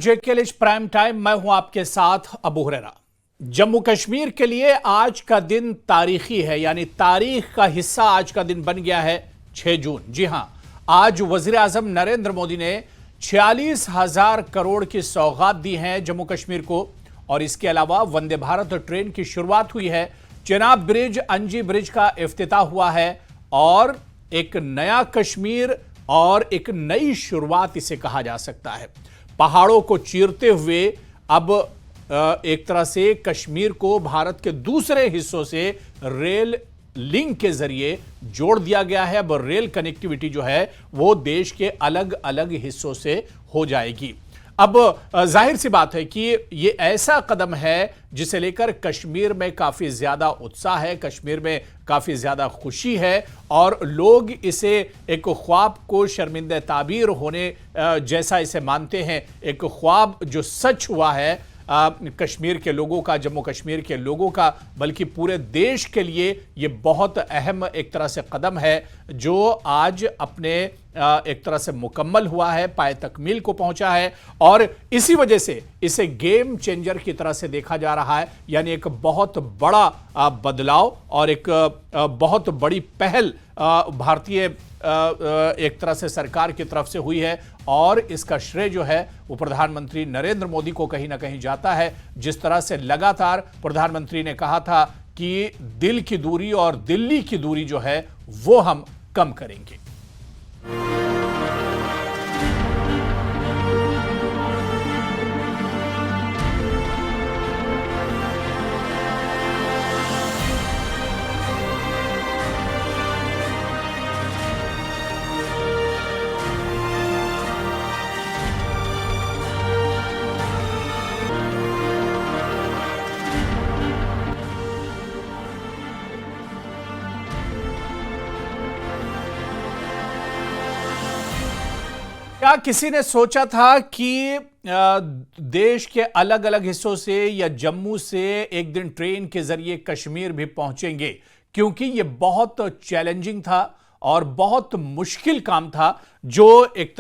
JKL prime time, मैं हूं आपके साथ अबू हुरैरा। जम्मू कश्मीर के लिए आज का दिन तारीखी है, यानी तारीख का हिस्सा आज का दिन बन गया है 6 जून। जी हां, आज वजीर आजम नरेंद्र मोदी ने 46,000 करोड़ की सौगात दी है जम्मू कश्मीर को। और इसके अलावा वंदे भारत ट्रेन की शुरुआत हुई है, चेनाब ब्रिज, अंजी ब्रिज का इफ्तिताह हुआ है और एक नया कश्मीर और एक नई शुरुआत इसे कहा जा सकता है। पहाड़ों को चीरते हुए अब एक तरह से कश्मीर को भारत के दूसरे हिस्सों से रेल लिंक के जरिए जोड़ दिया गया है। अब रेल कनेक्टिविटी जो है वो देश के अलग अलग हिस्सों से हो जाएगी। अब जाहिर सी बात है कि ये ऐसा कदम है जिसे लेकर कश्मीर में काफी ज्यादा उत्साह है, कश्मीर में काफी ज्यादा खुशी है और लोग इसे एक ख्वाब को शर्मिंदा ताबीर होने जैसा इसे मानते हैं। एक ख्वाब जो सच हुआ है कश्मीर के लोगों का, जम्मू कश्मीर के लोगों का, बल्कि पूरे देश के लिए ये बहुत अहम एक तरह से कदम है जो आज अपने एक तरह से मुकम्मल हुआ है, पाए तकमील को पहुंचा है और इसी वजह से इसे गेम चेंजर की तरह से देखा जा रहा है। यानी एक बहुत बड़ा बदलाव और एक बहुत बड़ी पहल भारतीय एक तरह से सरकार की तरफ से हुई है और इसका श्रेय जो है वो प्रधानमंत्री नरेंद्र मोदी को कहीं ना कहीं जाता है। जिस तरह से लगातार प्रधानमंत्री ने कहा था कि दिल की दूरी और दिल्ली की दूरी जो है वो हम कम करेंगे। क्या किसी ने सोचा था कि देश के अलग अलग हिस्सों से या जम्मू से एक दिन ट्रेन के जरिए कश्मीर भी पहुंचेंगे? क्योंकि यह बहुत चैलेंजिंग था और बहुत मुश्किल काम था जो एक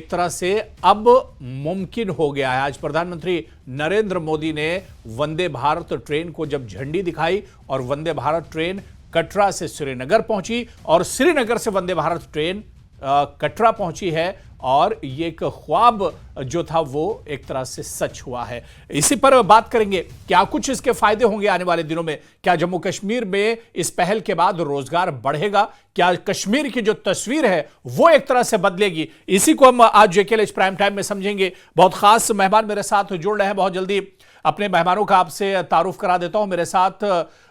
तरह से अब मुमकिन हो गया है। आज प्रधानमंत्री नरेंद्र मोदी ने वंदे भारत ट्रेन को जब झंडी दिखाई और वंदे भारत ट्रेन कटरा से श्रीनगर पहुंची और श्रीनगर से वंदे भारत ट्रेन कटरा पहुंची है और ये एक ख्वाब जो था वो एक तरह से सच हुआ है। इसी पर बात करेंगे, क्या कुछ इसके फायदे होंगे आने वाले दिनों में? क्या जम्मू कश्मीर में इस पहल के बाद रोजगार बढ़ेगा? क्या कश्मीर की जो तस्वीर है वो एक तरह से बदलेगी? इसी को हम आज जेकेएल प्राइम टाइम में समझेंगे। बहुत खास मेहमान मेरे साथ जुड़ रहे हैं, बहुत जल्दी अपने मेहमानों का आपसे तारुफ करा देता हूं। मेरे साथ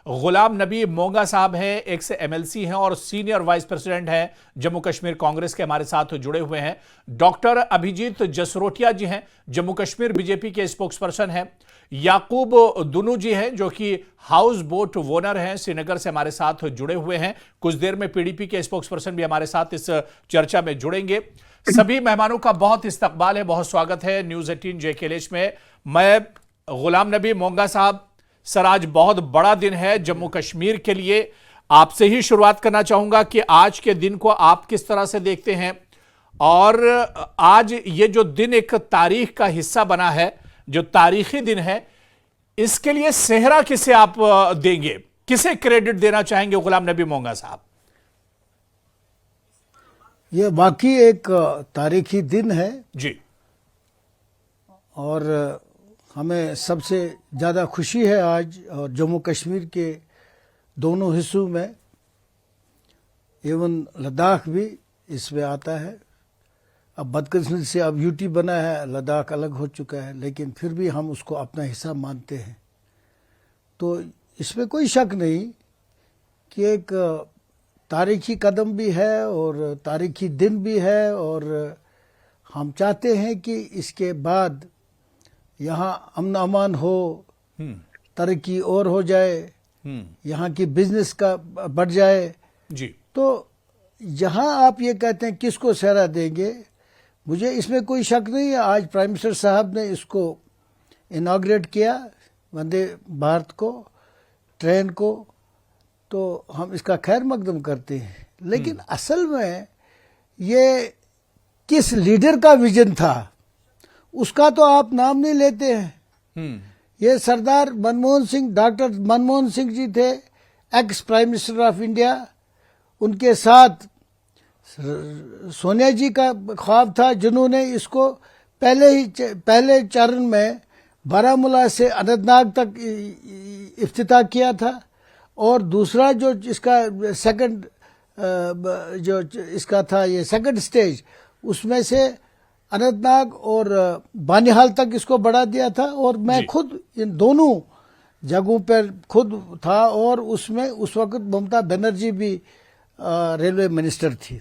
गुलाम नबी मोंगा साहब हैं, एक्स एमएलसी हैं और सीनियर वाइस प्रेसिडेंट हैं जम्मू कश्मीर कांग्रेस के, हमारे साथ जुड़े हुए हैं। डॉक्टर अभिजीत जसरोटिया जी हैं, जम्मू कश्मीर बीजेपी के स्पोक्स पर्सन हैं। याकूब दुनू जी हैं जो कि हाउस बोट ओनर हैं, श्रीनगर से हमारे साथ जुड़े हुए हैं। कुछ देर में पीडीपी के स्पोक्स पर्सन भी हमारे साथ इस चर्चा में जुड़ेंगे। सभी मेहमानों का बहुत इस्तकबाल है, बहुत स्वागत है न्यूज 18 जेकेएल में। मैं गुलाम नबी मोंगा साहब, सर आज बहुत बड़ा दिन है जम्मू कश्मीर के लिए। आपसे ही शुरुआत करना चाहूंगा कि आज के दिन को आप किस तरह से देखते हैं और आज ये जो दिन एक तारीख का हिस्सा बना है, जो तारीखी दिन है, इसके लिए सेहरा किसे आप देंगे, किसे क्रेडिट देना चाहेंगे गुलाम नबी मोंगा साहब? ये वाकई एक तारीखी दिन है जी, और हमें सबसे ज़्यादा खुशी है आज, और जम्मू कश्मीर के दोनों हिस्सों में, इवन लद्दाख भी इसमें आता है। अब बदकिस्मती से अब यूटी बना है, लद्दाख अलग हो चुका है, लेकिन फिर भी हम उसको अपना हिस्सा मानते हैं। तो इसमें कोई शक नहीं कि एक तारीखी कदम भी है और तारीखी दिन भी है और हम चाहते हैं कि इसके बाद यहाँ अमन अमान हो, तरक्की और हो जाए, यहाँ की बिजनेस का बढ़ जाए जी। तो जहाँ आप ये कहते हैं किसको सेहरा देंगे, मुझे इसमें कोई शक नहीं है। आज प्राइम मिनिस्टर साहब ने इसको इनाग्रेट किया, वंदे भारत को, ट्रेन को, तो हम इसका खैर मकदम करते हैं। लेकिन असल में ये किस लीडर का विजन था उसका तो आप नाम नहीं लेते हैं। ये सरदार मनमोहन सिंह, डॉक्टर मनमोहन सिंह जी थे, ex prime minister of India. उनके साथ सोनिया जी का ख्वाब था, जिन्होंने इसको पहले चरण में बारामूला से अनंतनाग तक इफ्तिताह किया था। और दूसरा जो इसका सेकंड जो इसका था, ये सेकंड स्टेज, उसमें से अनंतनाग और बानिहाल तक इसको बढ़ा दिया था। और मैं खुद इन दोनों जगहों पर खुद था, और उसमें उस वक्त ममता बनर्जी भी रेलवे मिनिस्टर थी।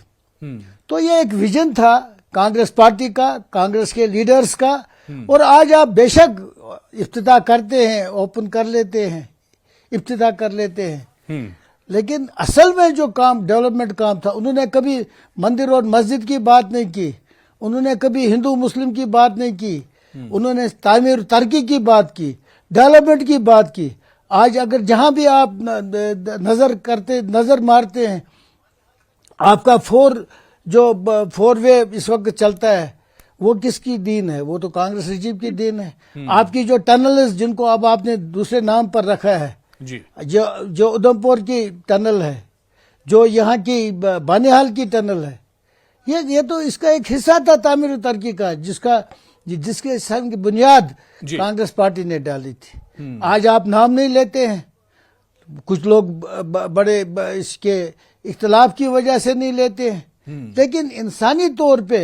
तो ये एक विजन था कांग्रेस पार्टी का, कांग्रेस के लीडर्स का। और आज आप बेशक इफ्तिताह करते हैं, ओपन कर लेते हैं, इफ्तिताह कर लेते हैं, लेकिन असल में जो काम, डेवलपमेंट काम था, उन्होंने कभी मंदिर और मस्जिद की बात नहीं की, उन्होंने कभी हिंदू मुस्लिम की बात नहीं की, उन्होंने तामीर तरक्की की बात की, डेवलपमेंट की बात की। आज अगर जहां भी आप नजर मारते हैं, आपका फोर वे इस वक्त चलता है, वो किसकी दीन है? वो तो कांग्रेस रजीम की दीन है। आपकी जो टनल, जिनको अब आपने दूसरे नाम पर रखा है जी, जो उधमपुर की टनल है, जो यहाँ की बानिहाल की टनल है, ये तो इसका एक हिस्सा था तामीर तरक्की का, जिसके संग बुनियाद कांग्रेस पार्टी ने डाली थी। आज आप नाम नहीं लेते हैं, कुछ लोग बड़े इसके इख्तलाफ की वजह से नहीं लेते हैं, लेकिन इंसानी तौर पे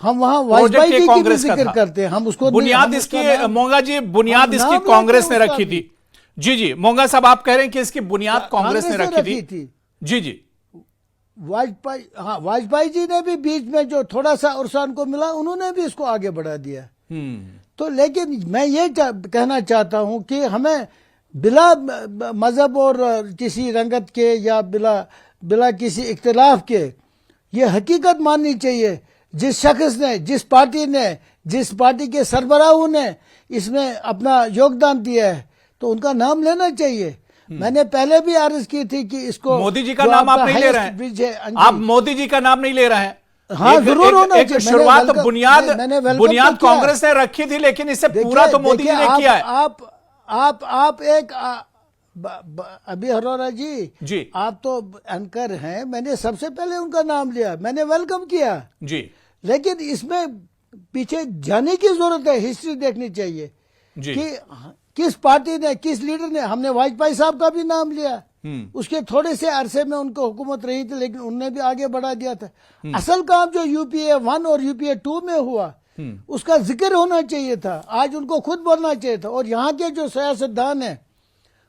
हम वहाँ वाजपेयी जी की भी जिक्र करते हैं। हम उसको बुनियाद इसकी, मोंगा जी, बुनियाद इसकी कांग्रेस ने रखी थी। जी जी, मोंगा साहब आप कह रहे हैं कि इसकी बुनियाद कांग्रेस ने रखी थी। जी जी, वाजपेयी जी ने भी बीच में जो थोड़ा सा उर्सान को मिला, उन्होंने भी इसको आगे बढ़ा दिया। तो लेकिन मैं ये कहना चाहता हूं कि हमें बिला मजहब और किसी रंगत के या बिला किसी इख्तिलाफ के ये हकीकत माननी चाहिए, जिस शख्स ने, जिस पार्टी के सरबराहों ने इसमें अपना योगदान दिया है, तो उनका नाम लेना चाहिए। मैंने पहले भी अर्ज की थी कि इसको, मोदी जी का नाम आप नहीं ले रहे हैं, आप मोदी जी का नाम नहीं ले रहे हैं। हाँ, जरूर होना चाहिए। शुरुआत बुनियाद कांग्रेस ने रखी थी, लेकिन इससे पूरा तो मोदी जी ने किया है। आप एक अभी अरोरा जी, आप तो एंकर हैं, मैंने सबसे पहले उनका नाम लिया, मैंने वेलकम किया जी, लेकिन इसमें पीछे जाने की जरूरत है, हिस्ट्री देखनी चाहिए कि किस पार्टी ने, किस लीडर ने। हमने वाजपेयी साहब का भी नाम लिया, उसके थोड़े से अरसे में उनको हुकूमत रही थी, लेकिन उनने भी आगे बढ़ा दिया था। असल काम जो यूपीए 1 और यूपीए 2 में हुआ, उसका जिक्र होना चाहिए था, आज उनको खुद बोलना चाहिए था। और यहाँ के जो सियासतदान है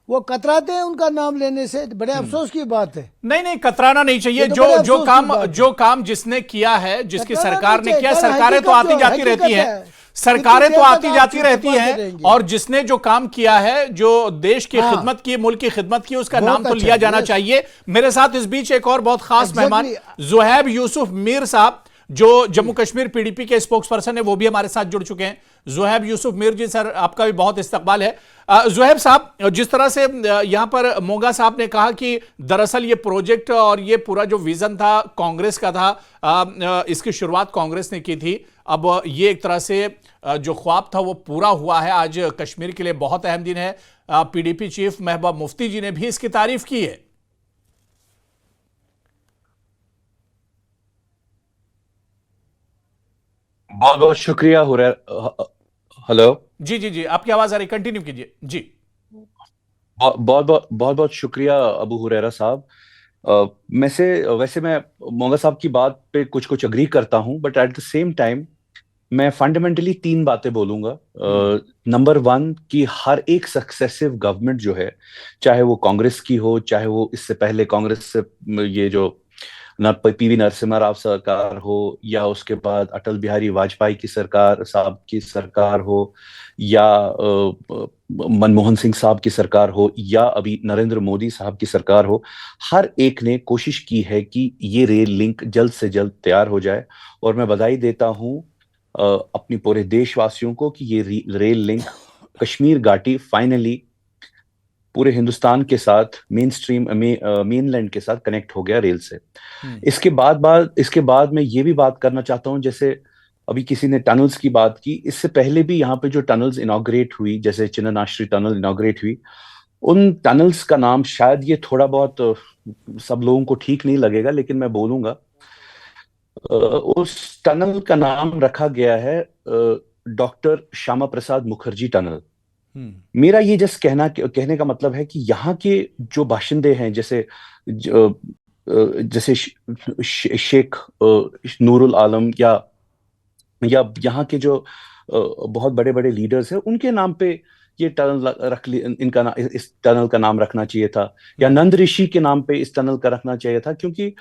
वो कतराते हैं उनका नाम लेने से, बड़े अफसोस की बात है। नहीं, कतराना नहीं चाहिए। जो काम जिसने किया है, जिसकी सरकार ने किया, सरकारें तो आती जाती रहती हैं, सरकारें तो आती जाती रहती हैं, और जिसने जो काम किया है, जो देश की खिदमत की, मुल्क की खिदमत की, उसका नाम तो लिया जाना चाहिए। मेरे साथ इस बीच एक और बहुत खास मेहमान ज़ुहैब यूसुफ मीर साहब, जो जम्मू कश्मीर पीडीपी के स्पोक्स पर्सन है, वो भी हमारे साथ जुड़ चुके हैं। ज़ुहैब यूसुफ मीर जी, सर आपका भी बहुत इस्तकबाल है। ज़ुहैब साहब, जिस तरह से यहां पर मोंगा साहब ने कहा कि दरअसल ये प्रोजेक्ट और ये पूरा जो विजन था कांग्रेस का था, इसकी शुरुआत कांग्रेस ने की थी, अब ये एक तरह से जो ख्वाब था वो पूरा हुआ है। आज कश्मीर के लिए बहुत अहम दिन है। पीडीपी चीफ महबूबा मुफ्ती जी ने भी इसकी तारीफ की है। बहुत बहुत शुक्रिया हेलो जी जी जी, आपकी आवाज आ रही, कंटिन्यू कीजिए जी। बहुत बहुत शुक्रिया अबू हुरैरा साहब। वैसे मैं मोंगा साहब की बात पे कुछ कुछ अग्री करता हूं, but at the same time मैं फंडामेंटली 3 बातें बोलूंगा। नंबर 1 कि हर एक सक्सेसिव गवर्नमेंट जो है, चाहे वो कांग्रेस की हो, चाहे वो इससे पहले कांग्रेस से ये जो पीवी नरसिम्हा राव सरकार हो, या उसके बाद अटल बिहारी वाजपेयी की सरकार हो, या मनमोहन सिंह साहब की सरकार हो, या अभी नरेंद्र मोदी साहब की सरकार हो, हर एक ने कोशिश की है कि ये रेल लिंक जल्द से जल्द तैयार हो जाए। और मैं बधाई देता हूं अपनी पूरे देशवासियों को कि ये रेल लिंक कश्मीर घाटी फाइनली पूरे हिंदुस्तान के साथ मेनलैंड के साथ कनेक्ट हो गया रेल से। इसके बाद मैं ये भी बात करना चाहता हूँ, जैसे अभी किसी ने टनल्स की बात की, इससे पहले भी यहाँ पे जो टनल्स इनॉग्रेट हुई, जैसे चिन्नानाश्री टनल इनॉग्रेट हुई, उन टनल्स का नाम शायद ये थोड़ा बहुत सब लोगों को ठीक नहीं लगेगा, लेकिन मैं बोलूंगा, उस टनल का नाम रखा गया है डॉक्टर श्यामा प्रसाद मुखर्जी टनल। मेरा ये जस्ट कहने का मतलब है कि यहाँ के जो बाशिंदे हैं, जैसे शेख नूरुल आलम या यहाँ के जो बहुत बड़े बड़े लीडर्स हैं, उनके नाम पे ये टनल इस टनल का नाम रखना चाहिए था, या नंद ऋषि के नाम पे इस टनल का रखना चाहिए था, क्योंकि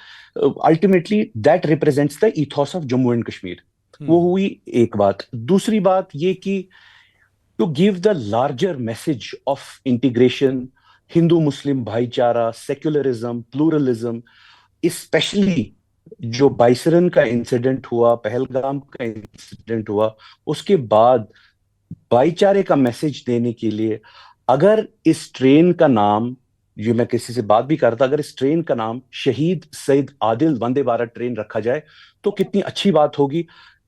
ultimately that represents the ethos of Jammu and Kashmir. वो हुई एक बात। दूसरी बात ये कि to give the larger message of integration, Hindu Muslim भाईचारा, सेक्युलरिज्म, प्लूरलिज्म, स्पेशली जो बाइसरन का इंसिडेंट हुआ, पहलगाम का इंसिडेंट हुआ, उसके बाद भाईचारे का मैसेज देने के लिए अगर इस ट्रेन का नाम, ये मैं किसी से बात भी करता, अगर इस ट्रेन का नाम शहीद सईद आदिल वंदे भारत ट्रेन रखा जाए तो कितनी अच्छी बात होगी।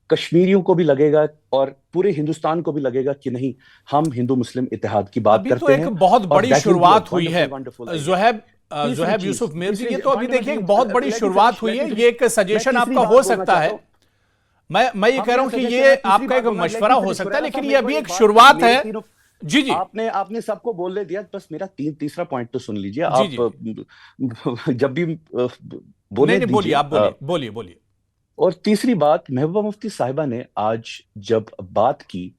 कश्मीरियों को भी लगेगा और पूरे हिंदुस्तान को भी लगेगा कि नहीं, हम हिंदू मुस्लिम इत्तेहाद की बात करते हैं। अभी तो एक बहुत बड़ी शुरुआत हुई है ज़ोहैब यूसुफ मीर जी, ये तो अभी देखिए एक बहुत बड़ी शुरुआत हुई है। ये एक सजेशन आपका हो सकता है, मैं ये कह रहा हूं कि ये आपका एक मशवरा हो सकता है, लेकिन ये अभी एक शुरुआत है। जी जी, आपने सबको बोलने दिया, बस मेरा तीसरा पॉइंट तो सुन लीजिए। आप जब भी बोले नहीं बोलिए, आप बोलिए। और तीसरी बात, महबूबा मुफ्ती साहिबा ने आज जब बात की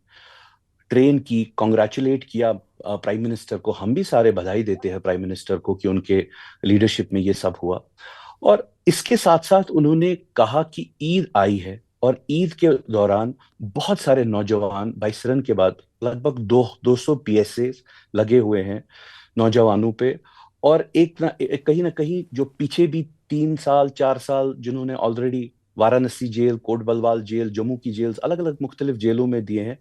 ट्रेन की, कॉन्ग्रेचुलेट किया प्राइम मिनिस्टर को। हम भी सारे बधाई देते हैं प्राइम मिनिस्टर को कि उनके लीडरशिप में ये सब हुआ। और इसके साथ साथ उन्होंने कहा कि ईद आई है, और ईद के दौरान बहुत सारे नौजवान, बाइसरन के बाद लगभग 200 PSA लगे हुए हैं नौजवानों पे। और कहीं ना कहीं जो पीछे भी 3 साल 4 साल जिन्होंने already Varanasi jail, Kot Bhalwal jail, Jammu की जेल, अलग अलग मुख्तलिफ जेलों में दिए हैं,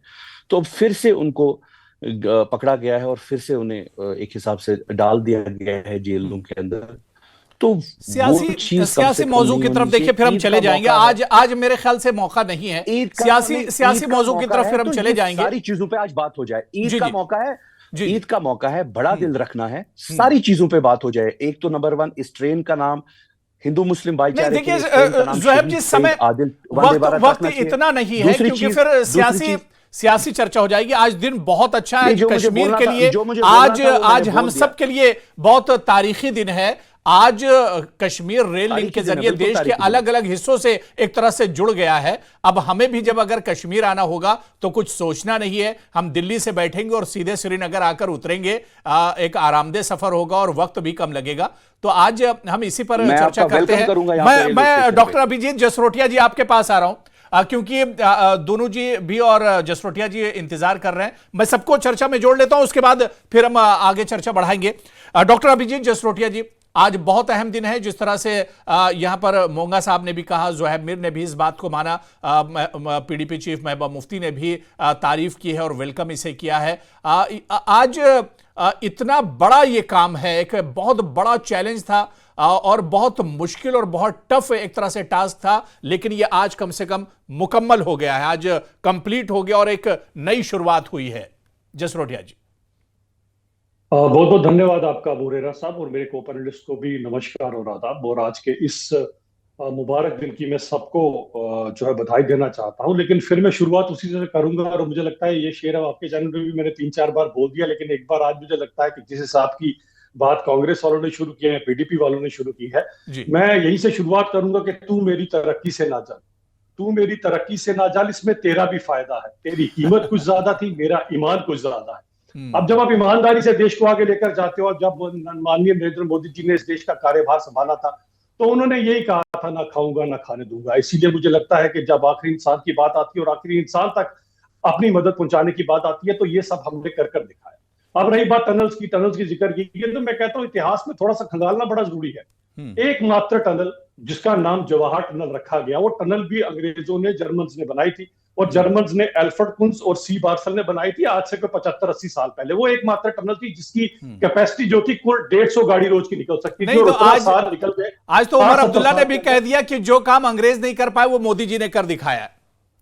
तो फिर से उनको पकड़ा गया है और फिर से उन्हें एक हिसाब से डाल दिया गया है जेलों के अंदर। तो सियासी मौजू की तरफ देखिए, फिर हम चले जाएंगे। आज मेरे ख्याल से मौका नहीं है सियासी मौजू की तरफ, फिर हम चले जाएंगे। सारी चीजों पे आज बात हो जाए। ईद का मौका है, ईद का मौका है, बड़ा दिल रखना है, सारी चीजों पे बात हो जाए। एक तो नंबर 1, इस ट्रेन का नाम हिंदू मुस्लिम भाईचारे के लिए, ज़ोहैब जी, समय वक्त इतना नहीं है, क्योंकि फिर सियासी चर्चा हो जाएगी। आज दिन बहुत अच्छा है कश्मीर के लिए, आज हम सब के लिए बहुत तारीखी दिन है। आज कश्मीर रेल लिंक के जरिए देश के अलग अलग हिस्सों से एक तरह से जुड़ गया है। अब हमें भी जब अगर कश्मीर आना होगा तो कुछ सोचना नहीं है, हम दिल्ली से बैठेंगे और सीधे श्रीनगर आकर उतरेंगे। एक आरामदेह सफर होगा और वक्त भी कम लगेगा। तो आज हम इसी पर चर्चा करते हैं। मैं डॉक्टर अभिजीत जसरोटिया जी आपके पास आ रहा हूं, क्योंकि दोनों जी भी और जसरोटिया जी इंतजार कर रहे हैं। मैं सबको चर्चा में जोड़ लेता हूं, उसके बाद फिर हम आगे चर्चा बढ़ाएंगे। डॉक्टर अभिजीत जसरोटिया जी, आज बहुत अहम दिन है। जिस तरह से यहां पर मोंगा साहब ने भी कहा, ज़ोहैब मीर ने भी इस बात को माना, PDP चीफ महबूबा मुफ्ती ने भी तारीफ की है और वेलकम इसे किया है। आज इतना बड़ा ये काम है, एक बहुत बड़ा चैलेंज था और बहुत मुश्किल और बहुत टफ एक तरह से टास्क था, लेकिन ये आज कम से कम मुकम्मल हो गया है, आज कंप्लीट हो गया और एक नई शुरुआत हुई है। जसरोटिया जी, बहुत बहुत धन्यवाद आपका अबू हुरैरा साहब, और मेरे को-पैनलिस्ट को भी नमस्कार और आदाब। और आज के इस मुबारक दिन की मैं सबको जो है बधाई देना चाहता हूं, लेकिन फिर मैं शुरुआत उसी से करूंगा। और मुझे लगता है ये शेर अब आपके चैनल पे भी मैंने 3-4 बार बोल दिया, लेकिन एक बार आज मुझे लगता है कि जिस हिसाब की बात कांग्रेस वालों ने शुरू की है, PDP वालों ने शुरू की है, मैं यहीं से शुरुआत करूंगा कि तू मेरी तरक्की से ना जल, तू मेरी तरक्की से ना जल। इसमें तेरा भी फायदा है, तेरी कीमत कुछ ज्यादा थी, मेरा ईमान कुछ ज्यादा है। अब जब आप ईमानदारी से देश को आगे लेकर जाते हो, और जब माननीय नरेंद्र मोदी जी ने इस देश का कार्यभार संभाला था, तो उन्होंने यही कहा था, ना खाऊंगा ना खाने दूंगा। इसीलिए मुझे लगता है कि जब आखिरी इंसान की बात आती है और आखिरी इंसान तक अपनी मदद पहुंचाने की बात आती है, तो ये सब हमने कर दिखाया। अब रही बात टनल्स की जिक्र की, तो मैं कहता हूं इतिहास में थोड़ा सा खंगालना बड़ा जरूरी है। एकमात्र टनल जिसका नाम जवाहर टनल रखा गया, वो टनल भी अंग्रेजों ने, जर्मन ने बनाई थी। और जर्मन्स ने एल्फ्रेड कुंस और सी बार्सल ने बनाई थी आज से कोई 75-80 साल पहले। वो एकमात्र टनल थी जिसकी कैपेसिटी जो थी कुल 150 गाड़ी रोज की निकल सकती थी, और तो उतना साल निकल गए। आज तो उमर अब्दुल्ला ने भी कह दिया कि जो काम अंग्रेज नहीं कर पाए वो मोदी जी ने कर दिखाया।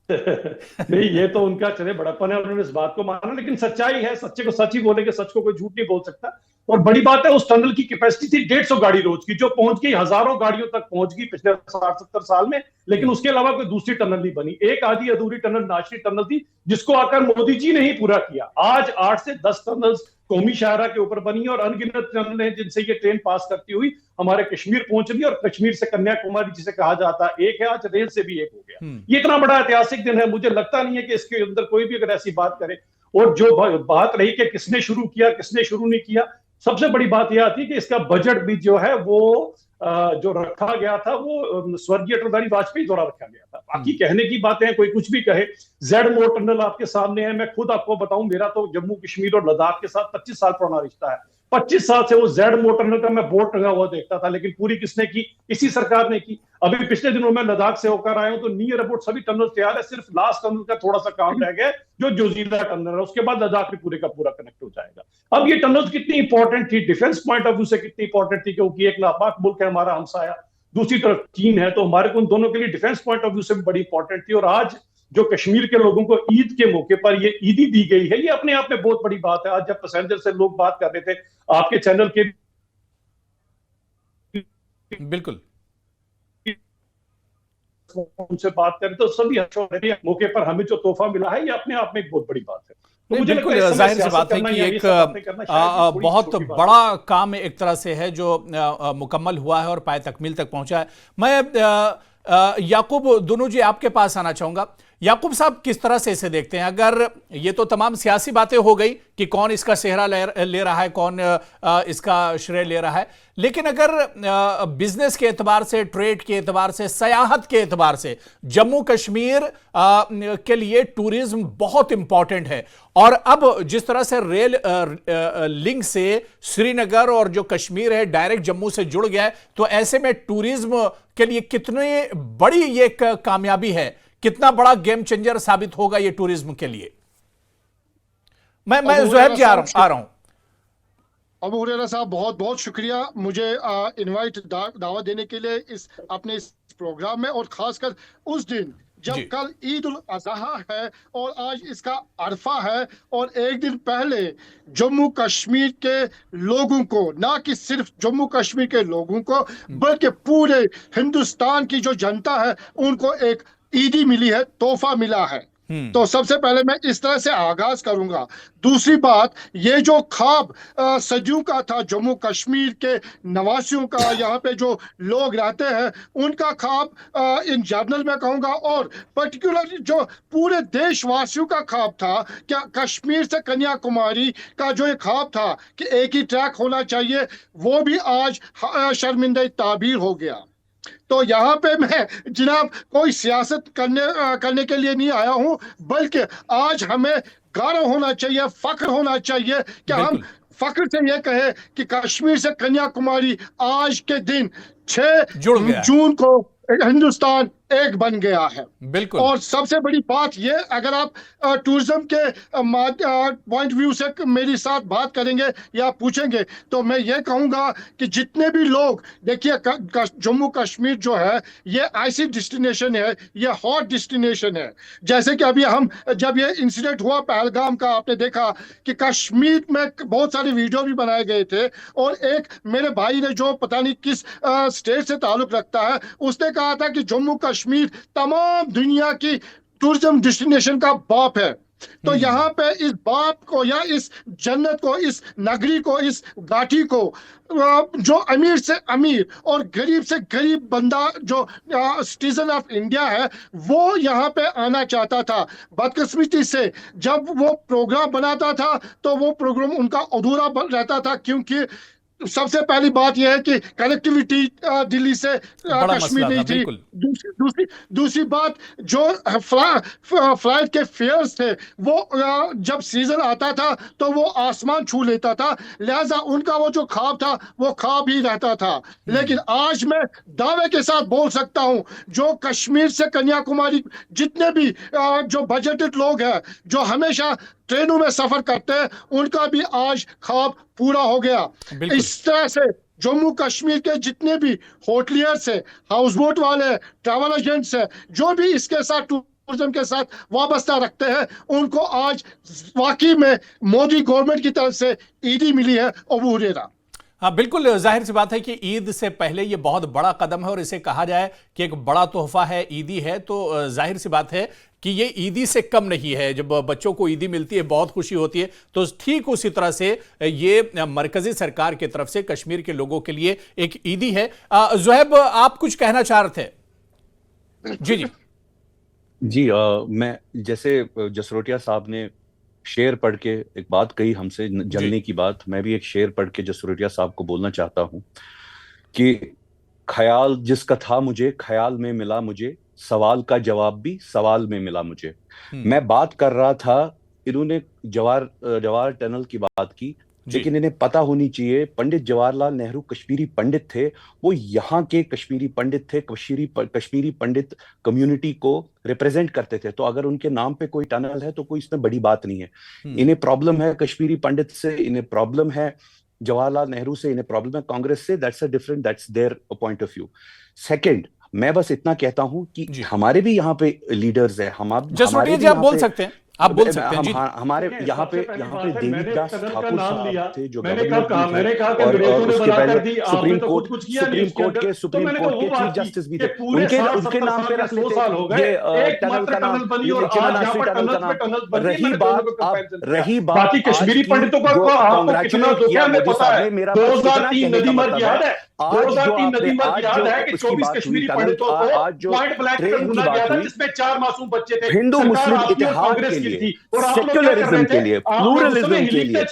नहीं, ये तो उनका चले बड़प्पन है, उन्होंने इस बात को माना, लेकिन सच्चाई है, सच्चे को सच ही बोलेंगे, सच को कोई झूठ नहीं बोल सकता। और बड़ी बात है, उस टनल की कैपेसिटी थी 150 गाड़ी रोज की, जो पहुंच गई हजारों गाड़ियों तक पहुंच गई पिछले 60-70 साल में। लेकिन उसके अलावा कोई दूसरी टनल नहीं बनी। एक आधी अधूरी टनल नाशरी टनल थी, जिसको आकर मोदी जी ने ही पूरा किया। आज 8 से 10 टनल कौमी शाहरा के ऊपर बनी है, और अनगिनत टनल हैं जिनसे ये ट्रेन पास करती हुई हमारे कश्मीर पहुंच रही है, और कश्मीर से कन्याकुमारी जिसे कहा जाता है एक है, आज रेल से भी एक हो गया। ये इतना बड़ा ऐतिहासिक दिन है, मुझे लगता नहीं है कि इसके अंदर कोई भी अगर ऐसी बात करे। और जो बात रही कि किसने शुरू किया किसने शुरू नहीं किया, सबसे बड़ी बात यह आती है कि इसका बजट भी जो है वो जो रखा गया था वो स्वर्गीय अटल बिहारी वाजपेयी द्वारा रखा गया था। बाकी कहने की बातें हैं, कोई कुछ भी कहे। जेड मोर टनल आपके सामने है। मैं खुद आपको बताऊं, मेरा तो जम्मू कश्मीर और लद्दाख के साथ 25 साल पुराना रिश्ता है। 25 साल से वो जेड मोर टनल का मैं बोर्ड टंगा हुआ देखता था, लेकिन पूरी किसने की? इसी सरकार ने की। अभी पिछले दिनों में लद्दाख से होकर आया हूं तो नियर अबाउट सभी टनल तैयार है, सिर्फ लास्ट टनल का थोड़ा सा काम रह गया जो जोजीला टनल है, उसके बाद लद्दाख भी पूरे का पूरा कनेक्ट हो जाएगा। अब ये टनल कितनी इंपॉर्टेंट थी डिफेंस पॉइंट ऑफ व्यू से, कितनी इंपॉर्टेंट थी, क्योंकि एक नापाक मुल्क है हमारा हमसाया, दूसरी तरफ चीन है, तो हमारे को उन दोनों के लिए डिफेंस पॉइंट ऑफ व्यू से भी बड़ी इंपॉर्टेंट थी। और आज जो कश्मीर के लोगों को ईद के मौके पर ये ईदी दी गई है, ये अपने आप में बहुत बड़ी बात है। आज जब पैसेंजर से लोग बात कर रहे थे आपके चैनल के, बिल्कुल उनसे बात करें तो सभी अच्छे मौके पर हमें जो तोहफा मिला है, ये अपने आप में एक बहुत बड़ी बात है। तो मुझे बिल्कुल जाहिर सी बात है कि एक बहुत बड़ा काम एक तरह से है जो मुकम्मल हुआ है और पाए तकमील तक पहुंचा है। मैं याकूब दुनू जी आपके पास आना चाहूंगा। याकूब साहब, किस तरह से इसे देखते हैं? अगर ये तो तमाम सियासी बातें हो गई कि कौन इसका सेहरा ले रहा है, कौन इसका श्रेय ले रहा है, लेकिन अगर बिजनेस के एतबार से, ट्रेड के एतबार से, सयाहत के एतबार से जम्मू कश्मीर के लिए टूरिज्म बहुत इंपॉर्टेंट है। और अब जिस तरह से रेल लिंक से श्रीनगर और जो कश्मीर है डायरेक्ट जम्मू से जुड़ गया है, तो ऐसे में टूरिज्म के लिए कितनी बड़ी ये कामयाबी है, कितना बड़ा गेम चेंजर साबित होगा ये टूरिज्म के लिए? मैं ज़ुहैब जी आ रहा हूं। अबू हुरैरा साहब, बहुत बहुत शुक्रिया मुझे इनवाइट दावत देने के लिए इस अपने इस प्रोग्राम में, और खासकर उस दिन जब कल ईद उल अज़हा है और आज इसका अरफा है, और एक दिन पहले जम्मू कश्मीर के लोगों को, ना कि सिर्फ जम्मू कश्मीर के लोगों को बल्कि पूरे हिंदुस्तान की जो जनता है उनको एक ईदी मिली है, तोहफा मिला है। तो सबसे पहले मैं इस तरह से आगाज करूंगा। दूसरी बात, ये जो ख्वाब सदियों का था जम्मू कश्मीर के नवासियों का, यहाँ पे जो लोग रहते हैं उनका ख्वाब इन जनरल में कहूंगा, और पर्टिकुलर जो पूरे देशवासियों का ख्वाब था, क्या कश्मीर से कन्याकुमारी का जो एक ख्वाब था कि एक ही ट्रैक होना चाहिए, वो भी आज शर्मिंदा ताबीर हो गया। तो यहाँ पे मैं जनाब कोई सियासत करने के लिए नहीं आया हूँ, बल्कि आज हमें गर्व होना चाहिए, फख्र होना चाहिए कि हम फख्र से ये कहे कि कश्मीर से कन्याकुमारी आज के दिन 6 जून को हिंदुस्तान एक बन गया है। बिल्कुल। और सबसे बड़ी बात ये, अगर आप टूरिज्म के पॉइंट व्यू से मेरी साथ बात करेंगे या पूछेंगे, तो मैं ये कहूंगा कि जितने भी लोग, देखिए जम्मू कश्मीर जो है ये ऐसी डेस्टिनेशन है, ये हॉट डेस्टिनेशन है। जैसे कि अभी हम जब ये इंसिडेंट हुआ पहलगाम का, आपने देखा कि कश्मीर में बहुत सारे वीडियो भी बनाए गए थे, और एक मेरे भाई ने जो पता नहीं किस स्टेट से ताल्लुक रखता है, उसने कहा था कि जम्मू कश्मीर तमाम दुनिया की टूरिज्म डेस्टिनेशन का बाप है। तो यहाँ पे इस बाप को, या इस जन्नत को, इस नगरी को, इस घाटी को, जो अमीर से अमीर और गरीब से गरीब बंदा जो सिटीजन ऑफ इंडिया है, वो यहाँ पे आना चाहता था। बदकिस्मती से जब वो प्रोग्राम बनाता था तो वो प्रोग्राम उनका अधूरा रहता था, क्योंकि सबसे पहली बात यह है कि कनेक्टिविटी दिल्ली से बड़ा कश्मीर मसला नहीं था, थी। बिल्कुल। दूसरी बात, जो फ्लाइट के फेयर्स थे वो जब सीजन आता था तो वो आसमान छू लेता था, लिहाजा उनका वो जो ख्वाब था वो ख्वाब ही रहता था। लेकिन आज मैं दावे के साथ बोल सकता हूं, जो कश्मीर से कन्याकुमारी जितने भी जो बजटेड लोग हैं, जो हमेशा ट्रेनों में सफर करते हैं, उनका भी आज ख्वाब पूरा हो गया। बिल्कुल। इस तरह से जम्मू कश्मीर के जितने भी होटलियर्स है, हाउस बोट वाले, ट्रैवल एजेंट्स है, जो भी इसके साथ टूरिज्म के साथ वाबस्ता रखते हैं, उनको आज वाकई में मोदी गवर्नमेंट की तरफ से ईडी मिली है। अबू हुरैरा, हाँ बिल्कुल, जाहिर सी बात है कि ईद से पहले ये बहुत बड़ा कदम है और इसे कहा जाए कि एक बड़ा तोहफा है, ईदी है, तो जाहिर सी बात है कि ये ईदी से कम नहीं है। जब बच्चों को ईदी मिलती है बहुत खुशी होती है, तो ठीक उसी तरह से ये मरकजी सरकार की तरफ से कश्मीर के लोगों के लिए एक ईदी है। ज़ुहैब, आप कुछ कहना चाह रहे थे? जी जी जी। मैं जैसे जसरोटिया साहब ने शेर पढ़ के एक बात कही हमसे, जलने की बात, मैं भी एक शेर पढ़ के जसरोटिया साहब को बोलना चाहता हूं कि ख्याल जिसका था मुझे ख्याल में मिला मुझे, सवाल का जवाब भी सवाल में मिला मुझे। मैं बात कर रहा था, इन्होंने जवाहर टनल की बात की, लेकिन इन्हें पता होनी चाहिए पंडित जवाहरलाल नेहरू कश्मीरी पंडित थे। वो यहाँ के कश्मीरी पंडित थे, कश्मीरी पंडित कम्युनिटी को रिप्रेजेंट करते थे। तो अगर उनके नाम पे कोई टनल है तो कोई इसमें बड़ी बात नहीं है। इन्हें प्रॉब्लम है कश्मीरी पंडित से, इन्हें प्रॉब्लम है जवाहरलाल नेहरू से, इन्हें प्रॉब्लम है कांग्रेस से। That's their point of view. Second, मैं बस इतना कहता हूं कि हमारे भी यहाँ पे लीडर्स है, जसरोटिया जी आप बोल सकते हैं, आप बोल सकते हैं। हमारे यहाँ पे देवीदास ठाकुर साहब थे जो मैंने कहा कि अंग्रेजों ने बना कर दी, सुप्रीम आपने तो कोर्ट कुछ किया नहीं के चीफ जस्टिस भी थे, उनके नाम पे रख लेते ये टनल का नाम, रही बात बाकी कश्मीरी पंडितों का आपको कितना दुख है हमें पता है। 2003 नदी मर्ग याद है, 2003 नदी मर्ग याद है कि 24 कश्मीरी पंडितों को पॉइंट ब्लैंक पर भुना गया था, जिसमें 4 मासूम बच्चे थे। हिंदू मुस्लिम इतिहाद के लिए, सेक्युलरिज्म के लिए, प्लूरलिज्म के लिए,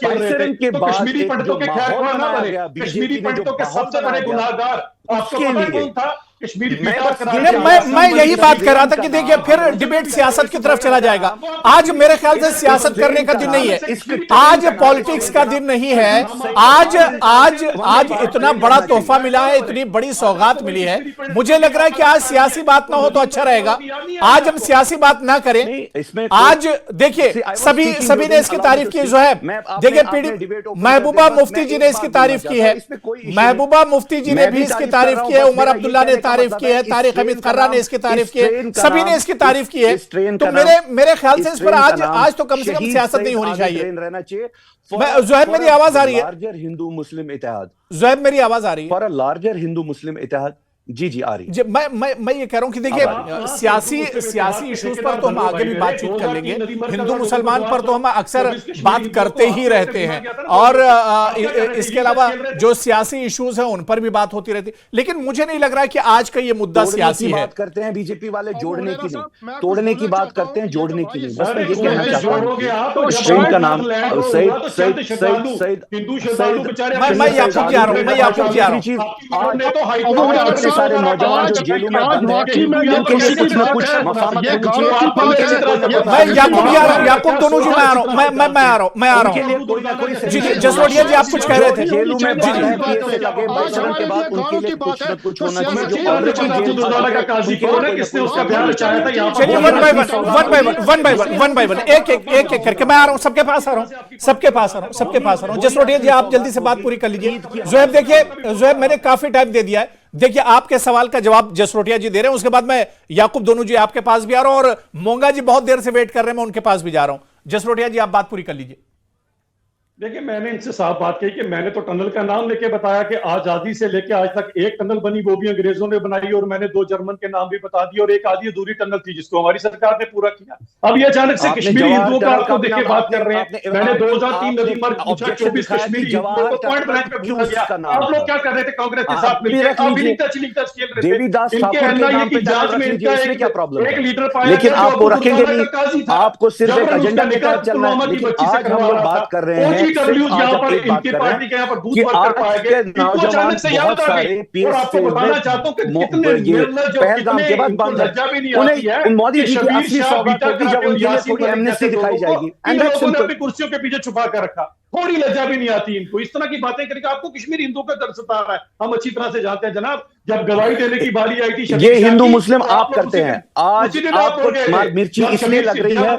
बाइसेरन के बाद कश्मीरी पंडितों के खैर खोल ना बने। कश्मीरी पंडितों के सबसे बड़े गुनाहगार आपको पता कौन था? मैं यही बात कर रहा था कि देखिए फिर डिबेट सियासत की तरफ चला जाएगा। आज मेरे ख्याल से सियासत करने का दिन नहीं है, आज पॉलिटिक्स का दिन नहीं है। आज इतना बड़ा तोहफा मिला है, इतनी बड़ी सौगात मिली है, मुझे लग रहा है कि आज सियासी बात ना हो तो अच्छा रहेगा। आज हम सियासी बात ना करें। आज देखिए सभी ने इसकी तारीफ की। ज़ुहैब देखिए, महबूबा मुफ्ती जी ने इसकी तारीफ की है, महबूबा मुफ्ती जी ने भी इसकी तारीफ की है, उमर अब्दुल्ला ने तारीफ की है, तारिक हमीद कर्रा ने इसकी तारीफ की है, सभी ने इसकी तारीफ की है। तो मेरे ख्याल से इस पर आज तो कम से कम सियासत नहीं होनी चाहिए। ज़ुहैब मेरी आवाज आ रही है? लार्जर हिंदू मुस्लिम इत्तेहाद, ज़ुहैब मेरी आवाज आ रही है? फॉर अ लार्जर हिंदू मुस्लिम इत्तेहाद। जी जी आ रही है। मैं ये कह रहा हूं कि देखिए सियासी इश्यूज पर तो हम आगे भी बातचीत कर लेंगे, हिंदू मुसलमान पर तो हम अक्सर बात करते ही रहते हैं, और इसके अलावा जो सियासी इश्यूज हैं उन पर भी बात होती रहती है। लेकिन मुझे नहीं लग रहा है कि आज का ये मुद्दा सियासी है। बात करते हैं बीजेपी वाले जोड़ने की नहीं, तोड़ने की बात करते हैं, जोड़ने की नहीं। बस मैं ये कहना चाहता हूं, स्ट्रेन का नाम मैं याकूब जी आ रहा हूं। सारे नौजवान जो जेलों में बंद हैं, उनके लिए कुछ न कुछ मफामत होनी चाहिए। मैं याकूब दोनों जी मैं आ रहा हूं। जी जसरोटिया जी आप कुछ कह रहे थे? जेलों में बंद है, केस लगे बैठने के बाद उनके लिए कुछ न कुछ होना चाहिए। जो ऑलरेडी किसने उसका ध्यान रखा था? चलिए वन बाय वन एक करके मैं आ रहा हूं, सबके पास आ रहा हूं। जसरोटिया जी आप जल्दी से बात पूरी कर लीजिए। ज़ुहैब देखिए, ज़ुहैब मैंने काफी टाइम दे दिया है, देखिए आपके सवाल का जवाब जसरोटिया जी दे रहे हैं, उसके बाद मैं याकूब दोनों जी आपके पास भी आ रहा हूं, और मोंगा जी बहुत देर से वेट कर रहे हैं, मैं उनके पास भी जा रहा हूं। जसरोटिया जी आप बात पूरी कर लीजिए। देखिए मैंने इनसे साफ बात कही कि मैंने तो टनल का नाम लेके बताया कि आजादी से लेके आज तक एक टनल बनी, वो भी अंग्रेजों ने बनाई, और मैंने 2 जर्मन के नाम भी बता दिए, और एक आधी अधूरी टनल थी जिसको हमारी सरकार ने पूरा किया। अब ये अचानक से कश्मीरी हिंदुओं का आपको देख के बात कर रहे हैं। मैंने 2003 नदी मर्ग पूछा, 24 कश्मीरी हिंदुओं को पॉइंट ब्लैंक पे पूछा गया। आप लोग क्या कर रहे थे कांग्रेस के साथ मिलकर? आप भी लिखता खेल रहे थे। इनके कहना ये कि जांच में इनका एक लीडर पाया, लेकिन आपको रखेंगे नहीं, आपको सिर्फ एक एजेंडा लेकर चलना है। लेकिन आज हम लोग बात कर रहे हैं PWs आज यहाँ पर अपनी बात इनकी कर रहे पार्टी के यहाँ पर बूथ कि वर्कर आज पाए के गए, इनको नौजवान अचानक से याद बहुत आ सारे गई। पीर और आपको से बताना चाहता हूँ कि कितने ये निर्लज और पहलगाम कितने के बाद इनको बंद लज्जा भी नहीं है। आती है उन्हें मोदी कि जी की शबीर असली शाह, सौगात बीता होती जब कराटे और उनके लिए यासीन थोड़ी मलिक एमनेस्टी जैसे दिखाई लोगों को जाएगी। इन एंड दैट्स लोगों ने अपनी सिंपल। कुर्सियों के पीछे छुपा कर रखा। थोड़ी लज्जा भी नहीं आती इनको, इस तरह की बातें करके। आपको कश्मीर हिंदू का दर्द सता रहा है, हम अच्छी तरह से जानते हैं जनाब। जब गवाही देने की बारी आई थी ये शबीर शाह हिंदू की, मुस्लिम तो आप लोग करते हैं। आज उसी दिन आप आपको बोल गए थे। मिर्ची जब इसलिए लग रही है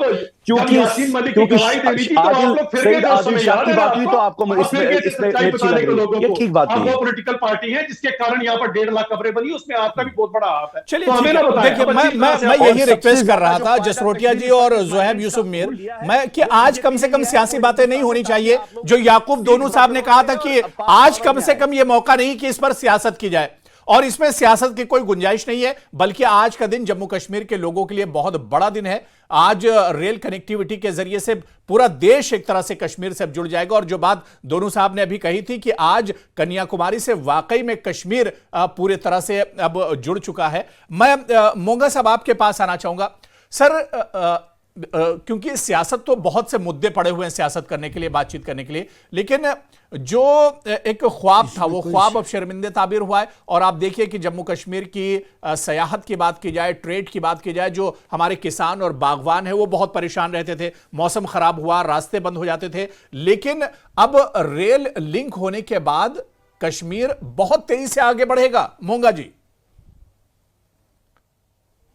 जब यासीन मलिक की क्योंकि गवाही देनी थी, तो आप आदिल लोग फिर सईद गए थे उस आदिल समय, शाह याद की है बात हुई तो आपको आप फिर गए थे इसमें सच्चाई मिर्ची बताने लग को रही लोगों है। ये को। ठीक बात अब नहीं वो है। पॉलिटिकल पार्टी है जिसके कारण यहाँ पर 1.5 लाख कब्रें बनी, उसमें आपका भी बहुत बड़ा हाथ है। चलिए तो ठीक हमें है। ना बताएं, देखिए, अब अच्छी तरह से मैं आप- यही और रिक्वेस्ट सबसे कर रहा ज्यादा था जो जसरोटिया जी फायदा और कश्मीर जोहेब का यूसुफ बोल मीर, दिया है, मैं कि वो आज कम से कम सियासी बातें नहीं होनी चाहिए। जो याकूब दोनों साहब ने कहा था कि आज कम से कम ये मौका नहीं कि इस पर सियासत की जाए, और इसमें सियासत की कोई गुंजाइश नहीं है, बल्कि आज का दिन जम्मू कश्मीर के लोगों के लिए बहुत बड़ा दिन है। आज रेल कनेक्टिविटी के जरिए से पूरा देश एक तरह से कश्मीर से अब जुड़ जाएगा। और जो बात दोनों साहब ने अभी कही थी कि आज कन्याकुमारी से वाकई में कश्मीर पूरे तरह से अब जुड़ चुका है। मैं मोंगा साहब आपके पास आना चाहूंगा। सर, क्योंकि सियासत तो बहुत से मुद्दे पड़े हुए हैं सियासत करने के लिए, बातचीत करने के लिए, लेकिन जो एक ख्वाब था वो ख्वाब अब शर्मिंदे ताबीर हुआ है। और आप देखिए कि जम्मू कश्मीर की सयाहत की बात की जाए, ट्रेड की बात की जाए, जो हमारे किसान और बागवान है वो बहुत परेशान रहते थे, मौसम खराब हुआ, रास्ते बंद हो जाते थे, लेकिन अब रेल लिंक होने के बाद कश्मीर बहुत तेजी से आगे बढ़ेगा। मोंगा जी।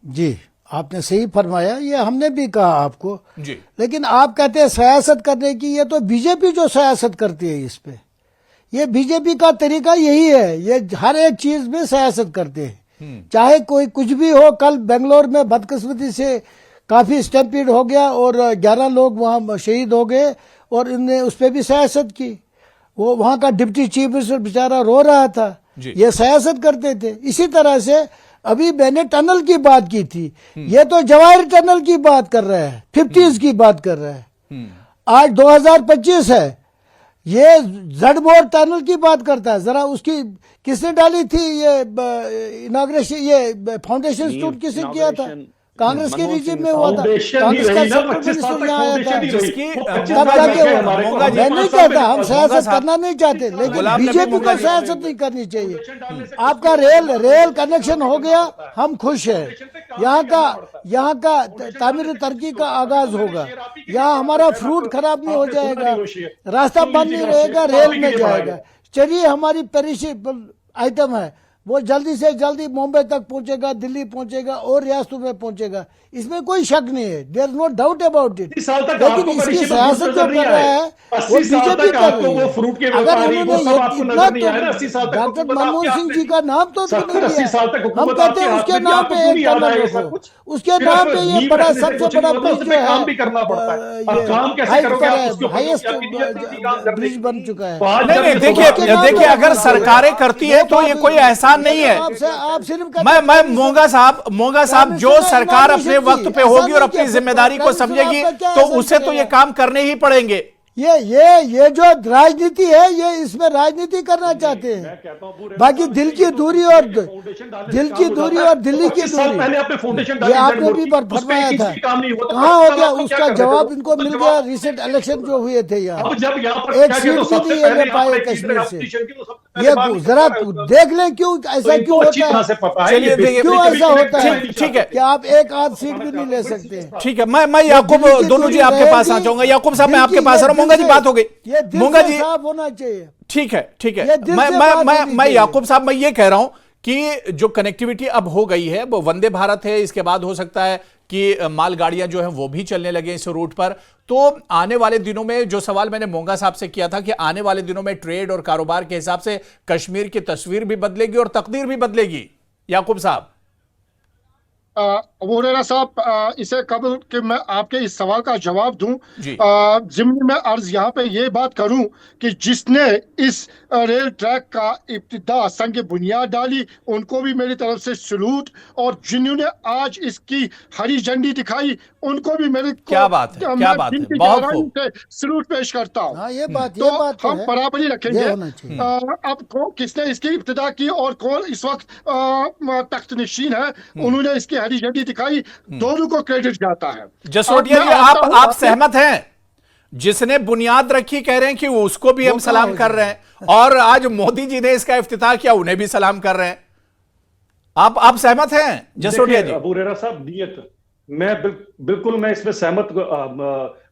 जी, आपने सही फरमाया, ये हमने भी कहा आपको जी। लेकिन आप कहते हैं सियासत करने की, ये तो बीजेपी जो सियासत करती है इस पे, ये बीजेपी का तरीका यही है, ये हर एक चीज में सियासत करते हैं, चाहे कोई कुछ भी हो। कल बेंगलोर में बदकिस्मती से काफी स्टैम्पीड हो गया और 11 लोग वहां शहीद हो गए और इनने उस पर भी सियासत की। वो वहां का डिप्टी चीफ मिनिस्टर बेचारा रो रहा था, ये सियासत करते थे। इसी तरह से अभी मैंने टनल की बात की थी, ये तो जवाहर टनल की बात कर रहा है, 50s की बात कर रहा है। आज 2025 है, ये जडमोर टनल की बात करता है। जरा उसकी किसने डाली थी ये इनॉग्रेशन, ये फाउंडेशन स्टोन किसने किया था? कांग्रेस के रिजिम में हुआ था, कांग्रेस का सेंट्रल मिनिस्टर यहाँ आया था। तब जाके मैं नहीं कहता हम सियासत करना नहीं चाहते, लेकिन बीजेपी को सियासत नहीं करनी चाहिए। आपका रेल कनेक्शन हो गया, हम खुश हैं। यहाँ का तामीर तरक्की का आगाज होगा, यहाँ हमारा फ्रूट खराब नहीं हो जाएगा, रास्ता बंद नहीं रहेगा, रेल में जाएगा। चलिए, हमारी पेरिशेबल आइटम है, वो जल्दी से जल्दी मुंबई तक पहुंचेगा, दिल्ली पहुंचेगा और रियासतों में पहुंचेगा, इसमें कोई शक नहीं है, there is no doubt about it. लेकिन इसकी सियासत जो कर रहा है वो बीजेपी कर रही है। अगर उन्होंने इतना तो डॉक्टर मनमोहन सिंह जी का नाम तो नहीं लिया, हम कहते हैं उसके नाम पे एक टनल रखो, उसके नाम पे ये बड़ा सबसे बड़ा ब्रिज जो है, हाईएस्ट ब्रिज बन चुका है। नहीं, देखिए अगर सरकारें करती है तो ये कोई एहसान नहीं है। आप सिर्फ मैं मोंगा साहब जो सरकार अपने वक्त पे होगी और अपनी जिम्मेदारी को समझेगी तो उसे तो ये काम करने ही पड़ेंगे। ये जो राजनीति है, ये इसमें राजनीति करना चाहते हैं। बाकी दिल की दूरी और दिल्ली की दूरी, ये आपने भी फरमाया था, कहाँ हो गया उसका जवाब इनको मिल गया। रिसेंट इलेक्शन जो हुए थे यहाँ, एक सीट भी नहीं ले पाए कश्मीर से। ये जरा देख लें क्यों ऐसा क्यों होता है, चलिए क्यों ऐसा होता है, ठीक है कि आप एक आध सीट भी नहीं ले सकते। ठीक है, मैं याकूब दोनों जी आपके पास आ जाऊंगा। याकूब साहब मैं आपके पास आ रहा हूं। मोंगा जी, बात हो गई। मोंगा जी, होना चाहिए। ठीक है। मैं याकूब साहब मैं ये कह रहा हूं कि जो कनेक्टिविटी अब हो गई है वो वंदे भारत है, इसके बाद हो सकता है कि मालगाड़ियां जो हैं वो भी चलने लगे इस रूट पर। तो आने वाले दिनों में, जो सवाल मैंने मोंगा साहब से किया था कि आने वाले दिनों में ट्रेड और कारोबार के हिसाब से कश्मीर की तस्वीर भी बदलेगी और तकदीर भी बदलेगी। याकूब साहब। अबू हुरैरा साहब, इसे कब कि मैं आपके इस सवाल का जवाब दूं, जिम्मे में अर्ज यहाँ पे ये बात करूं कि जिसने इस रेल ट्रैक का इब्तिदा संग बुनियाद डाली उनको भी मेरी तरफ से सलूट, और जिन्होंने आज इसकी हरी झंडी दिखाई उनको भी मेरे क्या बात है, बहुत खूब सलूट पेश करता हूँ। ये बात हम बराबरी रखेंगे। अब किसने इसकी इब्तिदा की और कौन इस वक्त तख्त नशीन है, उन्होंने इसकी हरी झंडी दिखाई, दोनों को क्रेडिट जाता है। जसरोटिया जी, आप सहमत हैं? जिसने बुनियाद रखी कह रहे हैं कि उसको भी हम वो सलाम कहाँ कर रहे हैं, और आज मोदी जी ने इसका इफ्तिताह किया, उन्हें भी सलाम कर रहे हैं। आप सहमत हैं जसरोटिया जी? अबू हुरैरा साहब, नियत मैं बिल्कुल मैं इसमें सहमत,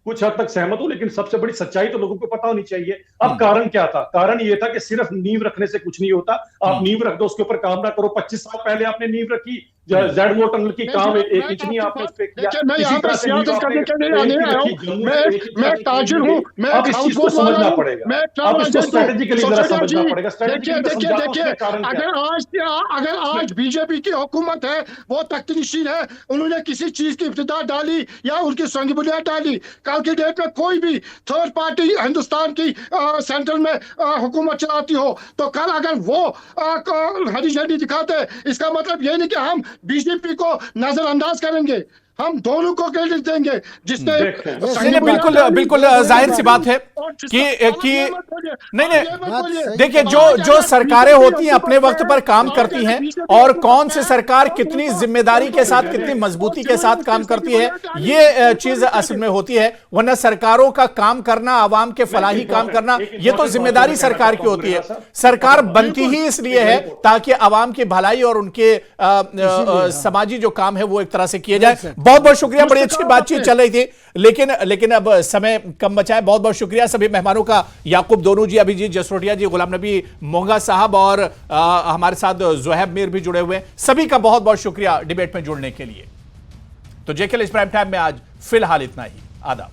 कुछ हद तक सहमत हूं, लेकिन सबसे बड़ी सच्चाई तो लोगों को पता होनी चाहिए। अब कारण क्या था? कारण ये था कि सिर्फ नींव रखने से कुछ नहीं होता। आप नींव रख दो, उसके ऊपर काम ना करो। 25 साल पहले आपने नींव रखी, जेड मोड़ टनल की काम एक इंच नहीं आपने उस पे किया। मैं यहाँ पे सियासत करने के लिए नहीं आया हूँ। मैं ताजिर हूँ, मैं अब इस चीज को समझना पड़ेगा, मैं अब इसको स्ट्रेटेजिकली जरा समझना पड़ेगा। देखिए, अगर आज बीजेपी की हुकूमत है, वो तख्त नशीन है, उन्होंने किसी चीज की इब्तिदा डाली या उनकी संग बुनियाद डाली, कल की डेट में कोई भी थर्ड पार्टी हिंदुस्तान की सेंट्रल में हुकूमत चलाती हो, तो कल अगर वो हरी झंडी दिखाते, इसका मतलब ये नहीं कि हम बीजेपी को नजरअंदाज करेंगे, हम दोनों को क्रेडिट देंगे। जिसने बिल्कुल जाहिर सी बात है कि नहीं, देखिए जो सरकारें होती हैं अपने वक्त पर काम करती हैं, और कौन सी सरकार कितनी जिम्मेदारी के साथ, कितनी मजबूती के साथ काम करती है, ये चीज असल में होती है। वरना सरकारों का काम करना, आवाम के फलाही काम करना, ये तो जिम्मेदारी सरकार की होती है। सरकार बनती ही इसलिए है ताकि आवाम की भलाई और उनके समाजी जो काम है वो एक तरह से किए जाए। बहुत बहुत शुक्रिया, बड़ी अच्छी बातचीत चल रही थी, लेकिन अब समय कम बचा है। बहुत बहुत शुक्रिया सभी मेहमानों का, याकूब दोनू जी, अभिजीत जसरोटिया जी, गुलाम नबी मोंगा साहब, और हमारे साथ जोहैब मीर भी जुड़े हुए हैं। सभी का बहुत बहुत शुक्रिया डिबेट में जुड़ने के लिए। तो जेके प्राइम टाइम में आज फिलहाल इतना ही। आदाब।